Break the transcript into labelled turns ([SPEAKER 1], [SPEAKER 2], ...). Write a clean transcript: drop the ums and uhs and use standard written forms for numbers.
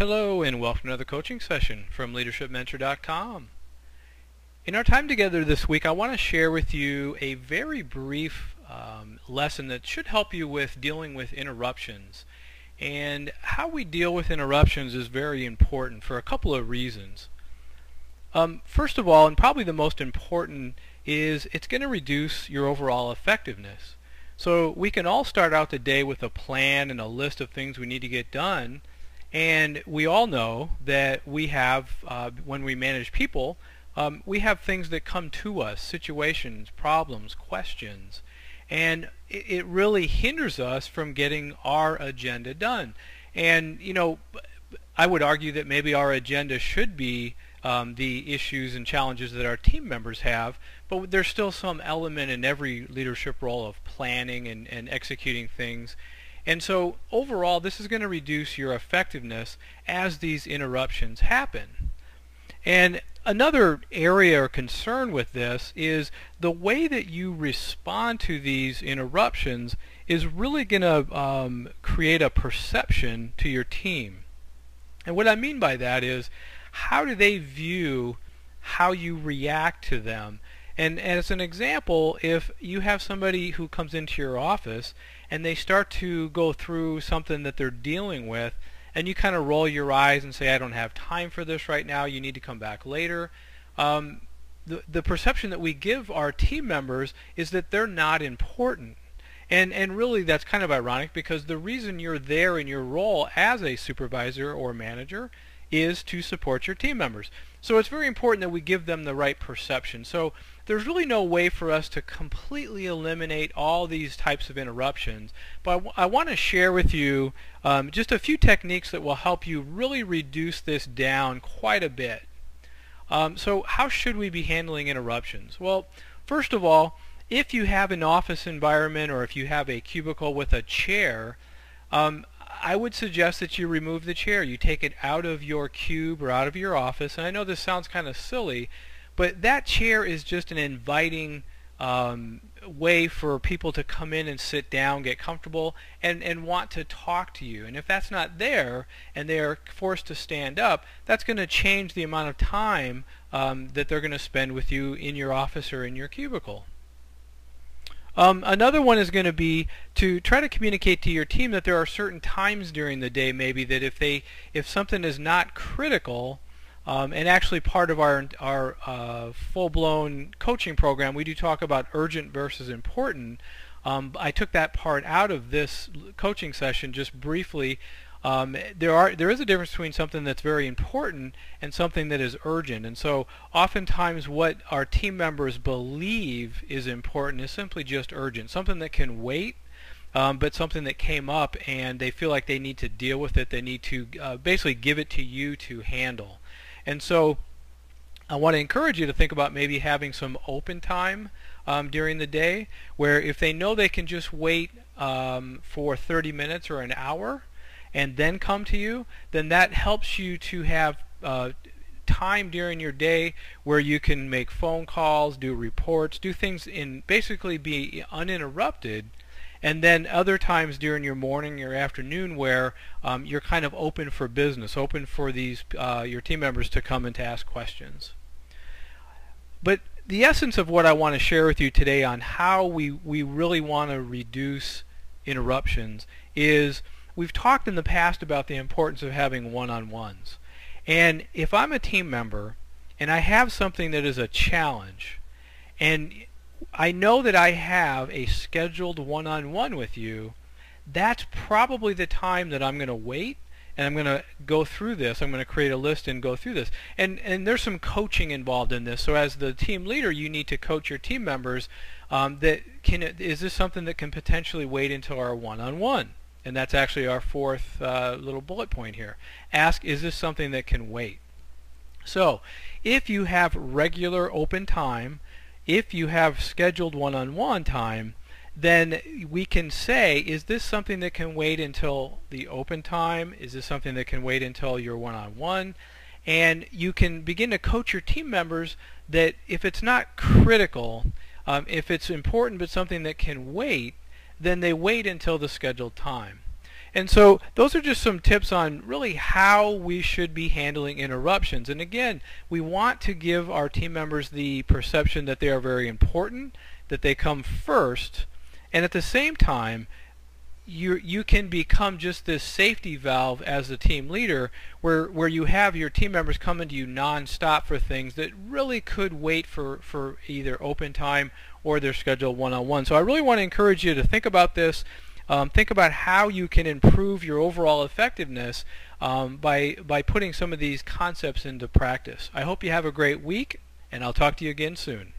[SPEAKER 1] Hello and welcome to another coaching session from leadershipmentor.com. In our time together this week, I want to share with you a very brief lesson that should help you with dealing with interruptions. And how we deal with interruptions is very important for a couple of reasons. First of all, and probably the most important, is it's going to reduce your overall effectiveness. So we can all start out the day with a plan and a list of things we need to get done. And we all know that we have, when we manage people, we have things that come to us, situations, problems, questions, and it really hinders us from getting our agenda done. And, you know, I would argue that maybe our agenda should be the issues and challenges that our team members have, but there's still some element in every leadership role of planning and executing things. And so overall, this is going to reduce your effectiveness as these interruptions happen. And another area or concern with this is the way that you respond to these interruptions is really going to create a perception to your team. And what I mean by that is, how do they view how you react to them? And as an example, if you have somebody who comes into your office and they start to go through something that they're dealing with, and you kind of roll your eyes and say, I don't have time for this right now, you need to come back later, the perception that we give our team members is that they're not important. And really that's kind of ironic, because the reason you're there in your role as a supervisor or manager is to support your team members. So it's very important that we give them the right perception. So there's really no way for us to completely eliminate all these types of interruptions, but I want to share with you just a few techniques that will help you really reduce this down quite a bit. So how should we be handling interruptions? Well, first of all, if you have an office environment or if you have a cubicle with a chair, I would suggest that you remove the chair. You take it out of your cube or out of your office. And I know this sounds kind of silly, but that chair is just an inviting way for people to come in and sit down, get comfortable, and want to talk to you. And if that's not there and they are forced to stand up, that's going to change the amount of time that they're going to spend with you in your office or in your cubicle. Another one is going to be to try to communicate to your team that there are certain times during the day maybe that if something is not critical, and actually part of our full-blown coaching program, we do talk about urgent versus important. I took that part out of this coaching session just briefly. There is a difference between something that's very important and something that is urgent. And so oftentimes what our team members believe is important is simply just urgent, something that can wait, but something that came up and they feel like they need to deal with it. They need to basically give it to you to handle. And so I want to encourage you to think about maybe having some open time during the day, where if they know they can just wait for 30 minutes or an hour and then come to you, then that helps you to have time during your day where you can make phone calls, do reports, do things in basically be uninterrupted. And then other times during your morning, your afternoon, where you're kind of open for business, open for these your team members to come and to ask questions. But the essence of what I want to share with you today on how we really want to reduce interruptions is, we've talked in the past about the importance of having one-on-ones. And if I'm a team member and I have something that is a challenge, and I know that I have a scheduled one-on-one with you, that's probably the time that I'm going to wait and I'm going to go through this. I'm going to create a list and go through this. And there's some coaching involved in this. So as the team leader, you need to coach your team members is this something that can potentially wait until our one-on-one? And that's actually our fourth little bullet point here. Ask, is this something that can wait? So if you have regular open time, if you have scheduled one-on-one time, then we can say, is this something that can wait until the open time? Is this something that can wait until your one-on-one? And you can begin to coach your team members that if it's not critical, if it's important but something that can wait, then they wait until the scheduled time. And so those are just some tips on really how we should be handling interruptions. And again, we want to give our team members the perception that they are very important, that they come first, and at the same time, you can become just this safety valve as the team leader where you have your team members coming to you non-stop for things that really could wait for either open time or their scheduled one-on-one. So I really want to encourage you to think about this. Think about how you can improve your overall effectiveness by putting some of these concepts into practice. I hope you have a great week, and I'll talk to you again soon.